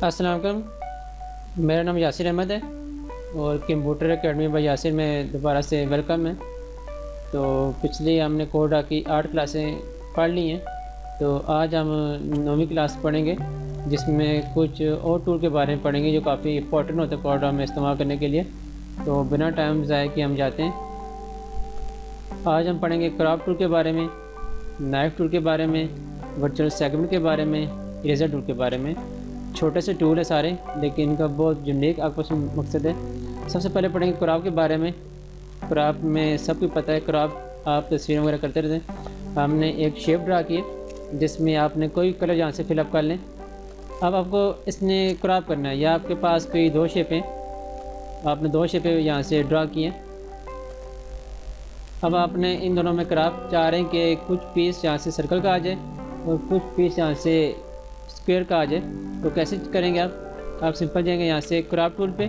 अस्सलाम वालेकुम। मेरा नाम यासिर अहमद है और कंप्यूटर एकेडमी बाय यासिर में दोबारा से वेलकम है। तो पिछली हमने कोडा की 8 क्लासें पढ़ ली हैं, तो आज हम 9वीं क्लास पढ़ेंगे जिसमें कुछ और टूल के बारे में पढ़ेंगे जो काफ़ी इंपॉर्टेंट होता है कोडा में इस्तेमाल करने के लिए। तो बिना टाइम ज़ाया किए हम जाते हैं। आज हम पढ़ेंगे क्राफ्ट टूल के बारे में, नाइफ टूल के बारे में, वर्चुअल सेगमेंट के बारे में, इरेजर टूल के बारे में। छोटे से टूल है सारे, लेकिन इनका बहुत यूनिक आपस में मकसद है। सबसे पहले पढ़ेंगे क्राफ्ट के बारे में। क्राफ्ट में सबको पता है, क्राफ्ट आप तस्वीरें वगैरह करते रहते हैं। हमने एक शेप ड्रा की है जिसमें आपने कोई कलर यहाँ से फिलअप कर लें। अब आपको इसने क्राफ्ट करना है, या आपके पास कोई 2 शेपें, आपने 2 शेपें यहाँ से ड्रा की हैं। अब आपने इन दोनों में क्राफ्ट चाह रहे हैं कि कुछ पीस यहाँ से सर्कल का आ जाए और कुछ पीस यहाँ से स्क्वायर का आ जाए। तो कैसे करेंगे आप सिंपल जाएंगे यहाँ से क्राफ्ट टूल पे,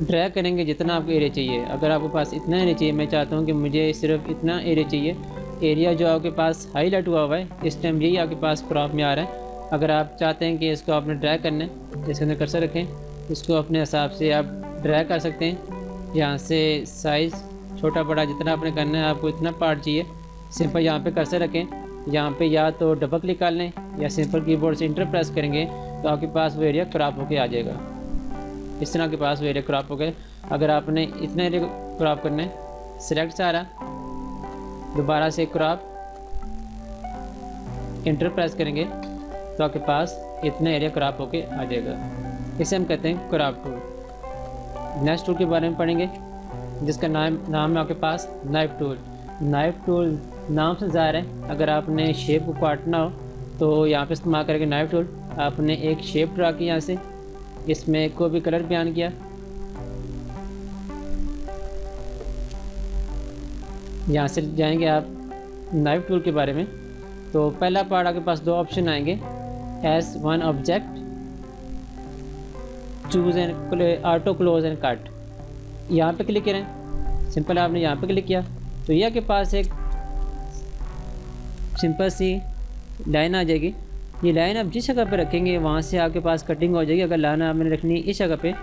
ड्रैग करेंगे जितना आपको एरिया चाहिए। अगर आपके पास इतना एरिया चाहिए, मैं चाहता हूँ कि मुझे सिर्फ इतना एरिया चाहिए, एरिया जो आपके पास हाईलाइट हुआ है इस टाइम यही आपके पास क्राफ्ट में आ रहा है। अगर आप चाहते हैं कि इसको आपने ड्रैग करना है, जैसे अंदर कर्सर रखें, इसको अपने हिसाब से आप ड्रैग कर सकते हैं। यहाँ से साइज़ छोटा बड़ा जितना आपने करना है, आपको इतना पार्ट चाहिए, सिंपल यहाँ पे कर्सर रखें। यहाँ पे या तो डबल क्लिक कर लें या सिंपल कीबोर्ड से इंटर प्रेस करेंगे तो आपके पास वो एरिया क्रॉप होके आ जाएगा। इस तरह आपके पास वो एरिया क्रॉप हो गए। अगर आपने इतना एरिया क्रॉप करना है, सिलेक्ट सारा, दोबारा से क्रॉप, इंटर प्रेस करेंगे तो आपके पास इतना एरिया क्रॉप होके आ जाएगा। इसे हम कहते हैं क्रॉप टूल। नेक्स्ट टूल के बारे में पढ़ेंगे जिसका नाम है आपके पास नाइफ टूल। नाइफ टूल नाम से ज़ाहिर है, अगर आपने शेप को काटना हो तो यहाँ पे इस्तेमाल करेंगे नाइफ टूल। आपने एक शेप ड्रा की यहाँ से, इसमें कोई भी कलर बयान किया, यहाँ से जाएंगे आप नाइफ टूल के बारे में। तो पहला पार्ट आपके पास 2 ऑप्शन आएंगे, as one object, choose and auto close and cut. यहाँ पे क्लिक करें, सिंपल आपने यहाँ पे क्लिक किया तो ये आपके पास एक सिंपल सी लाइन आ जाएगी। ये लाइन आप जिस जगह पे रखेंगे वहाँ से आपके पास कटिंग हो जाएगी। अगर लाइन आपने रखनी है इस जगह पे,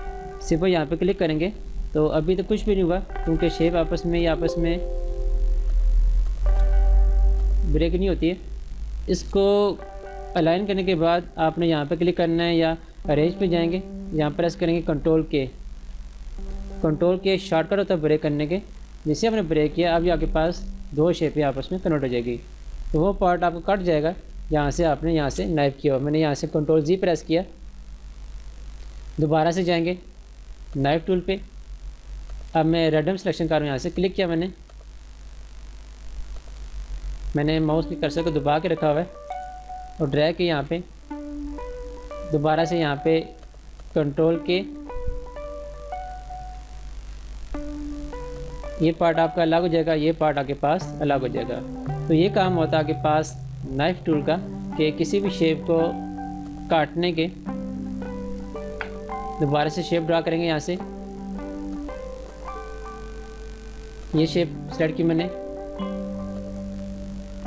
सिंपल यहाँ पे क्लिक करेंगे तो अभी तो कुछ भी नहीं हुआ क्योंकि शेप आपस में ब्रेक नहीं होती है। इसको अलाइन करने के बाद आपने यहाँ पे क्लिक करना है या अरेंज पे जाएंगे, यहाँ प्रेस करेंगे कंट्रोल के शॉर्टकट होता है ब्रेक करने के। जिससे आपने ब्रेक किया, अभी आपके पास 2 शेपें आपस में कन्वर्ट हो जाएगी। तो वो पार्ट आपको कट जाएगा यहाँ से आपने यहाँ से नाइफ किया। मैंने यहाँ से कंट्रोल जी प्रेस किया, दोबारा से जाएंगे नाइफ टूल पे। अब मैं रैंडम सिलेक्शन कर रहा हूँ, यहाँ से क्लिक किया मैंने माउस के कर्सर को दबा के रखा हुआ है और ड्रैग के यहाँ पे, दोबारा से यहाँ पे कंट्रोल के, ये पार्ट आपका अलग हो जाएगा, ये पार्ट आपके पास अलग हो जाएगा। तो ये काम होता है आपके पास नाइफ टूल का कि किसी भी शेप को काटने के, दोबारा से शेप ड्रा करेंगे यहाँ से, ये शेप सेलेक्ट की मैंने।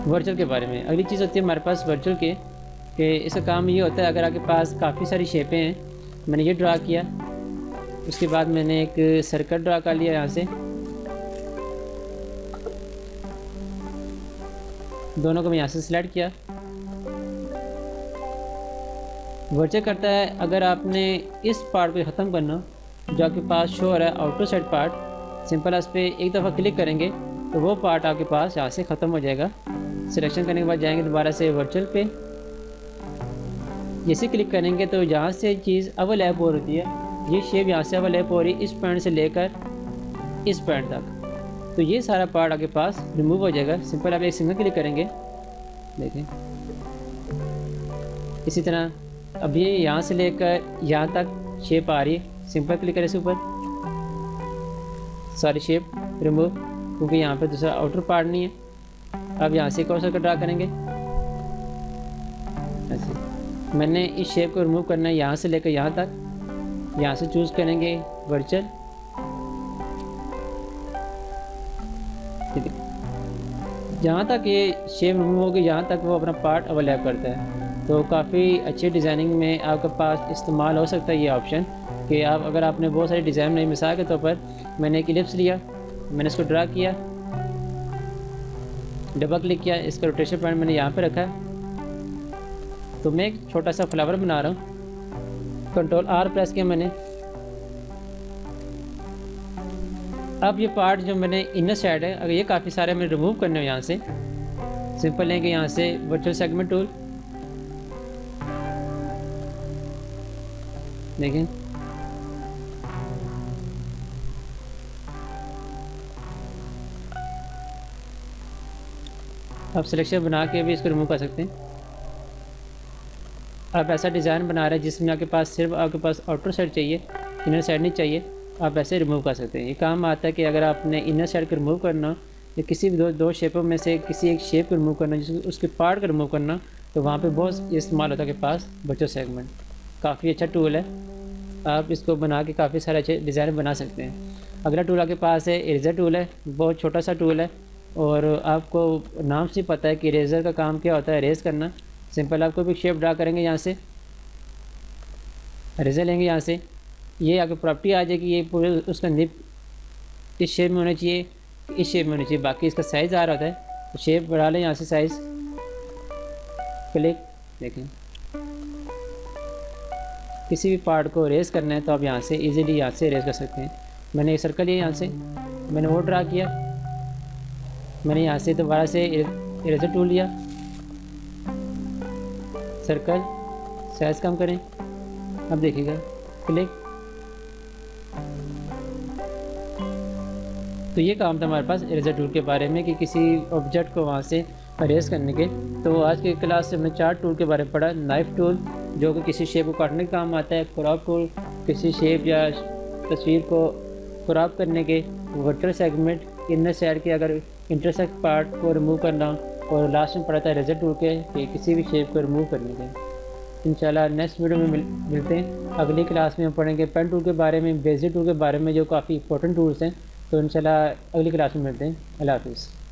वर्चुअल के बारे में अगली चीज़ होती है हमारे पास वर्चुअल के, कि इसका काम ये होता है, अगर आपके पास काफ़ी सारी शेपें हैं, मैंने ये ड्रा किया, उसके बाद मैंने एक सर्कल ड्रा कर लिया यहाँ से, दोनों को मैं यहाँ से सिलेक्ट किया। वर्चुअल करता है अगर आपने इस पार्ट को ख़त्म करना जो आपके पास शो हो रहा है आउटर साइड पार्ट, सिंपल इस पर एक दफ़ा क्लिक करेंगे तो वो पार्ट आपके पास यहाँ से ख़त्म हो जाएगा। सिलेक्शन करने के बाद जाएंगे दोबारा से वर्चुअल पे, जैसे क्लिक करेंगे तो यहाँ से चीज़ ओवरलैप हो रही है, ये शेप यहाँ से ओवरलैप हो रही है इस पॉइंट से लेकर इस पॉइंट तक। तो ये सारा पार्ट आपके पास रिमूव हो जाएगा। सिंपल आप एक सिंगल क्लिक करेंगे, देखें इसी तरह अभी यहाँ से लेकर यहाँ तक शेप आ रही है, सिंपल क्लिक करें इस ऊपर, सारी शेप रिमूव, क्योंकि यहाँ पे दूसरा आउटर पार्ट नहीं है। अब यहाँ से एक और सर्कल ड्रा करेंगे, ऐसे मैंने इस शेप को रिमूव करना है यहाँ से लेकर यहाँ तक। यहाँ से चूज़ करेंगे वर्चुअल, जहाँ तक ये शेप रिमूव होगी यहाँ तक वो अपना पार्ट ओवरलैप करता है। तो काफ़ी अच्छी डिज़ाइनिंग में आपके पास इस्तेमाल हो सकता है ये ऑप्शन कि आप अगर आपने बहुत सारी डिज़ाइन बनाई, मिसाल के तौर पर मैंने एक इलिप्स लिया, मैंने इसको ड्रा किया, डबल क्लिक किया, इसका रोटेशन पॉइंट मैंने यहाँ पे रखा है, तो मैं एक छोटा सा फ्लावर बना रहा हूँ। कंट्रोल आर प्रेस किया मैंने। अब ये पार्ट जो मैंने इनर साइड है, अगर ये काफ़ी सारे मैंने रिमूव करने हैं यहाँ से, सिंपल लेंगे यहाँ से वर्चुअल सेगमेंट टूल, देखें आप सिलेक्शन बना के भी इसको रिमूव कर सकते हैं। आप ऐसा डिज़ाइन बना रहे हैं जिसमें आपके पास सिर्फ आपके पास आउटर साइड चाहिए, इनर साइड नहीं चाहिए, आप ऐसे रिमूव कर सकते हैं। ये काम आता है कि अगर आपने इनर साइड को रिमूव करना या किसी भी दो शेपों में से किसी एक शेप को रिमूव करना, जिसको उसके पार्ट को रिमूव करना, तो वहाँ पे बहुत इस्तेमाल होता है के पास वर्चुअल सेगमेंट। काफ़ी अच्छा टूल है, आप इसको बना के काफ़ी सारे अच्छे डिज़ाइन बना सकते हैं। अगला टूल आपके पास है इरेज़र टूल है, बहुत छोटा सा टूल है और आपको नाम से पता है कि इरेज़र का काम क्या होता है, इरेज़ करना। सिंपल आपको भी शेप ड्रा करेंगे, यहाँ से इरेज़र लेंगे, यहाँ से ये आगे प्रॉपर्टी आ जाएगी, ये पूरे उसका निप इस शेप में होना चाहिए, इस शेप में होना चाहिए, बाकी इसका साइज़ आ रहा होता है, तो शेप बढ़ा लें यहाँ से, साइज़ क्लिक। देखें किसी भी पार्ट को इरेज़ करना है तो आप यहाँ से इजीली यहाँ से इरेज़ कर सकते हैं। मैंने एक सर्कल लिया, यहाँ से मैंने वो ड्रा किया, मैंने यहाँ से दोबारा से इरेज़र टूल लिया, सर्कल, साइज़ कम करें, अब देखिएगा क्लिक। तो ये काम था हमारे पास इरेज़र टूल के बारे में कि किसी ऑब्जेक्ट को वहाँ से इरेज़ करने के। तो आज की क्लास से हमने 4 टूल के बारे में पढ़ा। नाइफ़ टूल जो कि किसी शेप को काटने के काम आता है, क्रॉप टूल किसी शेप या तस्वीर को क्रॉप करने के, वर्चुअल सेगमेंट इनर साइड के अगर इंटरसेक्ट पार्ट को रिमूव करना, और लास्ट में पड़ा था इरेज़र टूल के कि किसी भी शेप को रिमूव करने के। इंशाल्लाह नेक्स्ट वीडियो में मिलते हैं। अगली क्लास में हम पढ़ेंगे पेन टूल के बारे में, बेज़ियर टूल के बारे में, जो काफ़ी इंपॉर्टेंट टूल्स हैं। तो इंशाल्लाह अगली क्लास में मिलते हैं। अल्लाह हाफ़िज़।